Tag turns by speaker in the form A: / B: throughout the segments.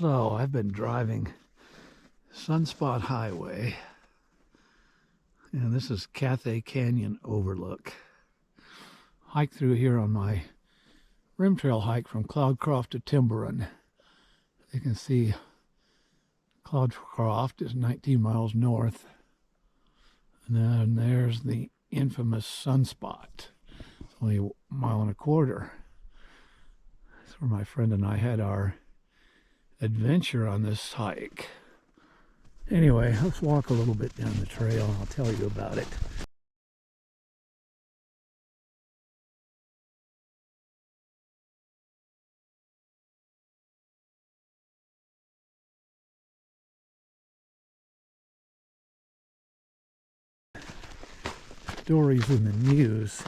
A: So I've been driving Sunspot Highway, and this is Cathay Canyon Overlook. Hike through here on my rim trail hike from Cloudcroft to Timberin. You can see Cloudcroft is 19 miles north, and then there's the infamous Sunspot. It's only a mile and a quarter. That's where my friend and I had our adventure on this hike. Anyway, let's walk a little bit down the trail and I'll tell you about it. Stories in the news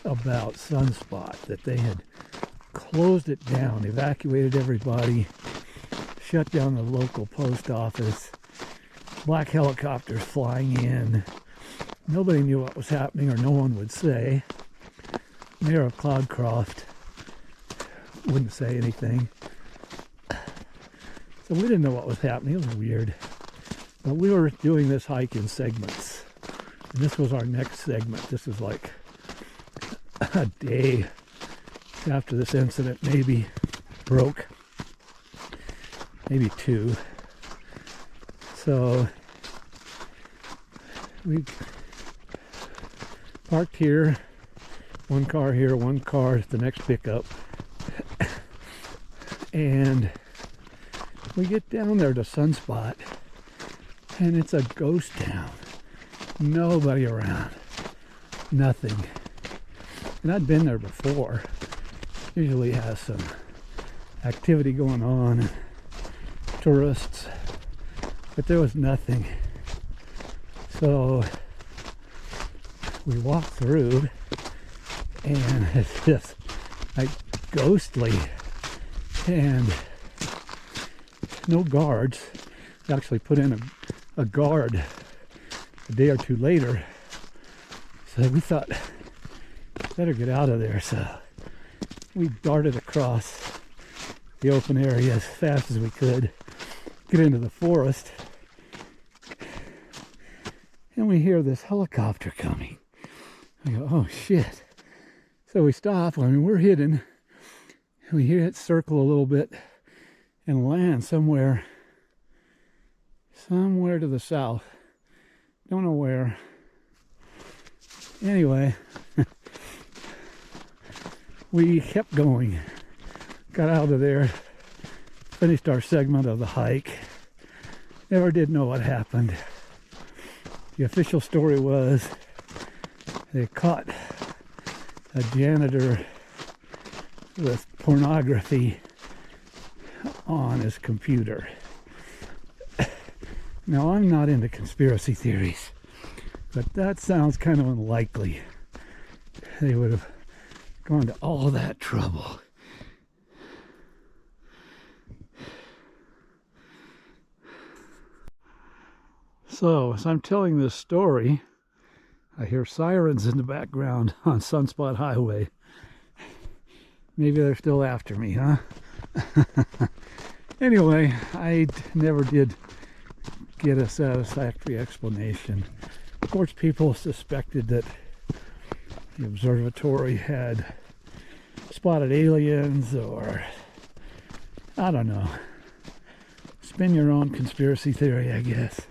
A: about Sunspot, that they had closed it down, evacuated everybody, shut down the local post office, black helicopters flying in. Nobody knew what was happening, or no one would say. Mayor of Cloudcroft wouldn't say anything. So we didn't know what was happening. It was weird. But we were doing this hike in segments. And this was our next segment. This is like a day after this incident, maybe broke. Maybe two. So we parked here, one car here, one car at the next pickup, and we get down there to Sunspot, and it's a ghost town. Nobody around, nothing. And I'd been there before. Usually has some activity going on, tourists, but there was nothing. So we walked through, and it's just like ghostly, and no guards. They actually put in a guard a day or two later. So we thought, better get out of there. So we darted across the open area as fast as we could, get into the forest, and we hear this helicopter coming. I go, oh shit. So we stop. I mean, we're hidden. We hear it circle a little bit and land somewhere to the south. Don't know where. Anyway, we kept going. Got out of there, finished our segment of the hike. Never did know what happened. The official story was they caught a janitor with pornography on his computer. Now, I'm not into conspiracy theories, but that sounds kind of unlikely. They would have gone to all that trouble. So, as I'm telling this story, I hear sirens in the background on Sunspot Highway. Maybe they're still after me, huh? Anyway, I never did get a satisfactory explanation. Of course, people suspected that the observatory had spotted aliens, or I don't know. Spin your own conspiracy theory, I guess.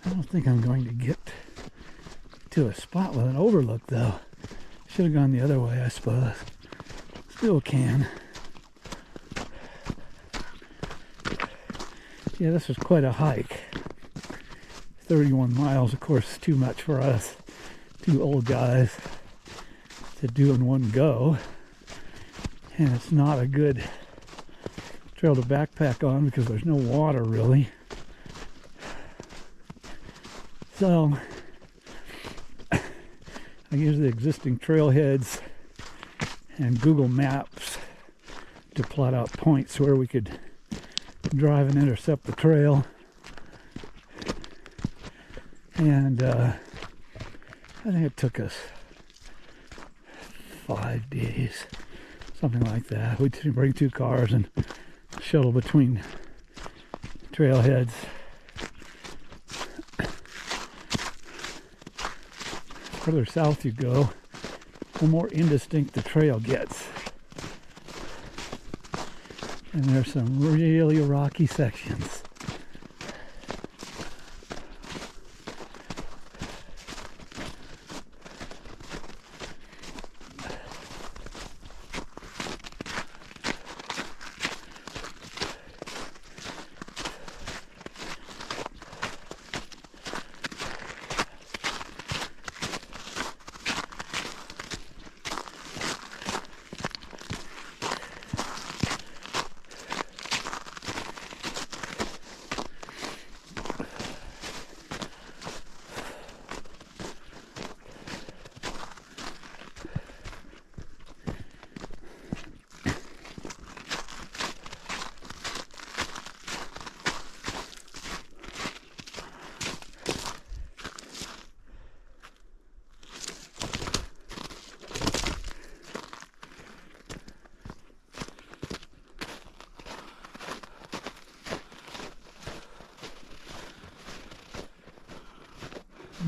A: I don't think I'm going to get to a spot with an overlook, though. Should have gone the other way, I suppose. Still can. Yeah, this was quite a hike. 31 miles, of course, is too much for us, two old guys, to do in one go. And it's not a good trail to backpack on because there's no water really. So I use the existing trailheads and Google Maps to plot out points where we could drive and intercept the trail. And I think it took us 5 days, something like that. We bring 2 cars and shuttle between trailheads. Further south you go, the more indistinct the trail gets. And there's some really rocky sections.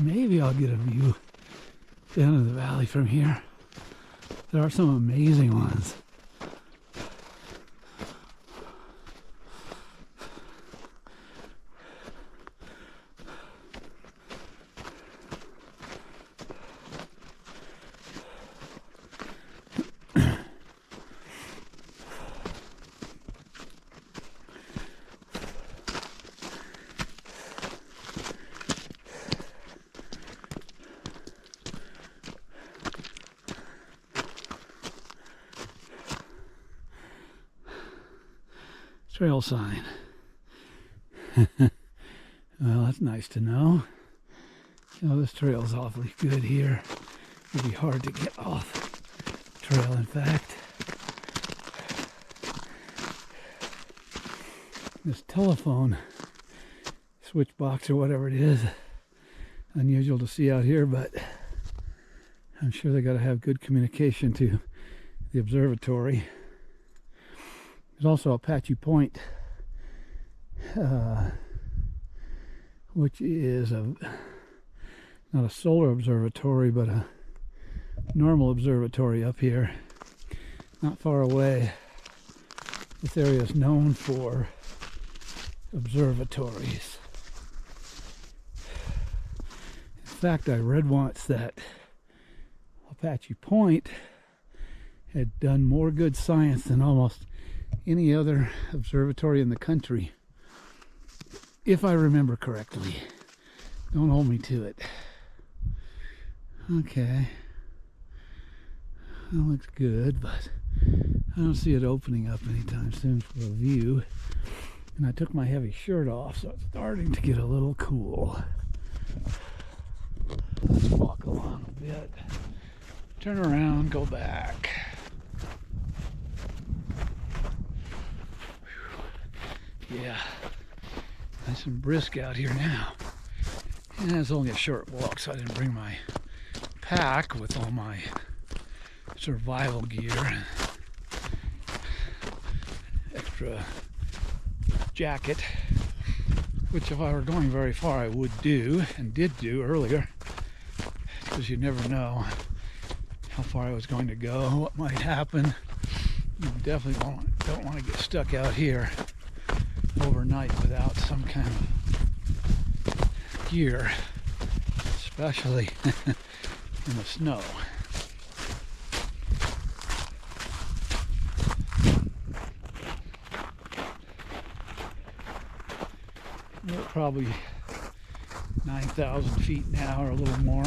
A: Maybe I'll get a view down in the valley from here. There are some amazing ones. Trail sign. Well, that's nice to know. You know, this trail's awfully good here. It'd be hard to get off the trail, in fact. This telephone switch box or whatever it is, unusual to see out here, but I'm sure they got to have good communication to the observatory. There's also Apache Point, which is not a solar observatory, but a normal observatory up here, not far away. This area is known for observatories. In fact, I read once that Apache Point had done more good science than almost any other observatory in the country, if I remember correctly. Don't hold me to it. Okay, that looks good, but I don't see it opening up anytime soon for a view. And I took my heavy shirt off, so it's starting to get a little cool. Let's walk along a bit, turn around, go back. Yeah, nice and brisk out here now. And it's only a short walk, so I didn't bring my pack with all my survival gear and extra jacket, which if I were going very far I would do, and did do earlier, because you never know how far I was going to go, what might happen. You definitely don't want to get stuck out here overnight without some kind of gear, especially in the snow. We're probably 9,000 feet now, or a little more.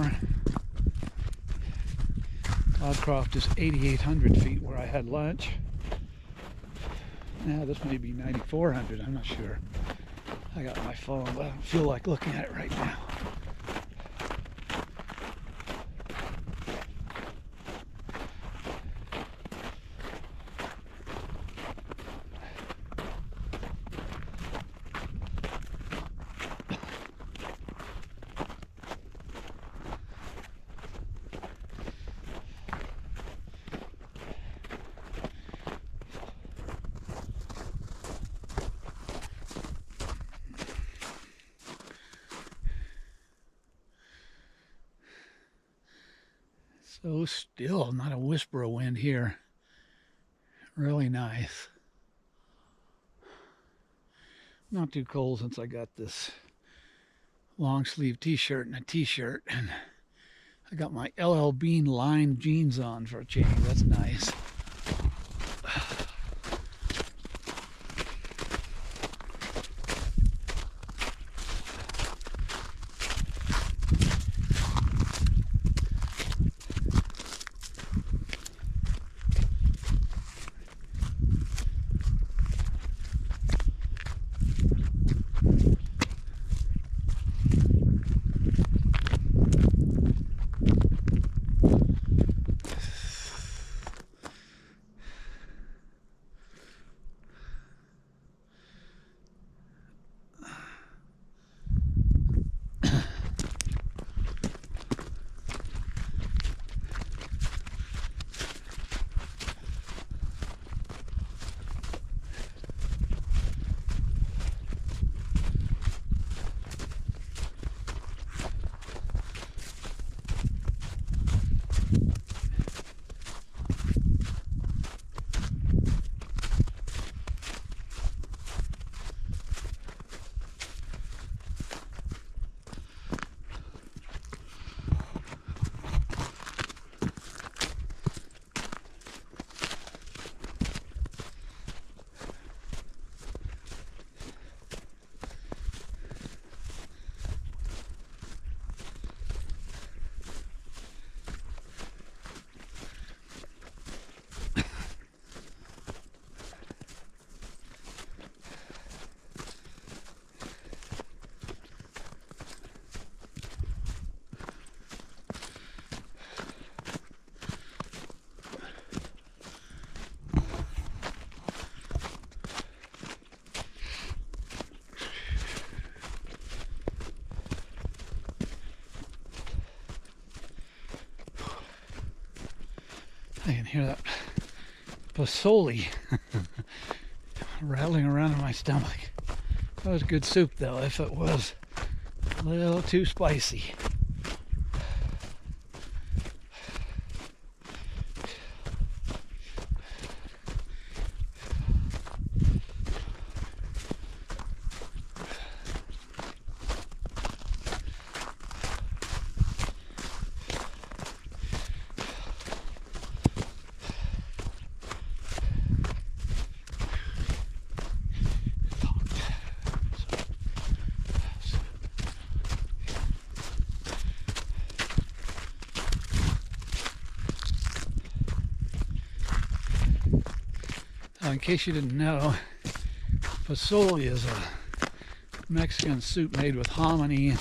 A: Cloudcroft is 8,800 feet where I had lunch. Now this may be 9,400, I'm not sure. I got my phone, but I don't feel like looking at it right now. So still, not a whisper of wind here. Really nice. Not too cold since I got this long sleeve t-shirt and a t-shirt, and I got my LL Bean lined jeans on for a change. That's nice. I can hear that Posole rattling around in my stomach. That was good soup though, if it was a little too spicy. In case you didn't know, Posole is a Mexican soup made with hominy,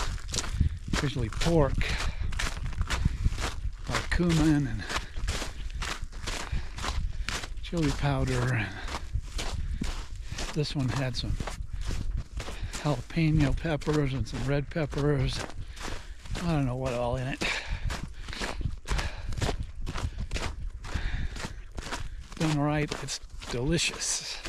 A: usually pork, like cumin and chili powder. And this one had some jalapeno peppers and some red peppers. I don't know what all in it. Done right, it's delicious.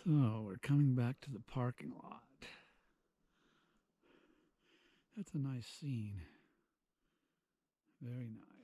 A: So we're coming back to the parking lot. That's a nice scene. Very nice.